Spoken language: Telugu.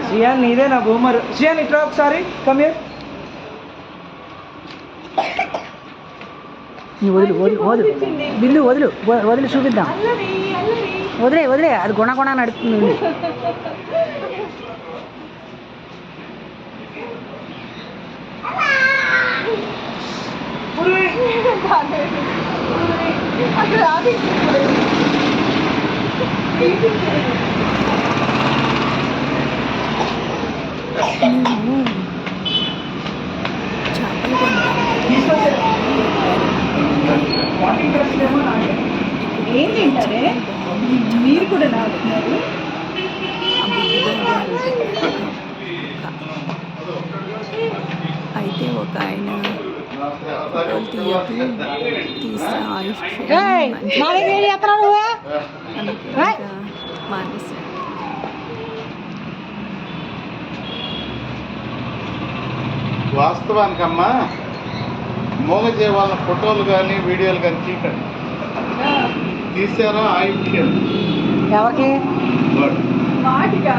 శ్రియాన్ నీదే నా బూమర్. శ్రియాన్ ఇట్లా ఒకసారి కమ్ హియర్. వదులు వదులు వదులు బిల్లు వదులు వదిలి చూపిద్దాం. వదిలే వదిలే అది గుణ గుణ నడుస్తుంది. ఏం తింటారే మీరు కూడా నాకున్నారు. అయితే ఒక ఆయన తీసిన ఆయుష్ మానేశాడు. వాస్తవానికమ్మా మూగజీవాల ఫోటోలు కానీ వీడియోలు కానీ తీకండి. తీసారా ఆయుష్యం ఎవరికి వాటిగా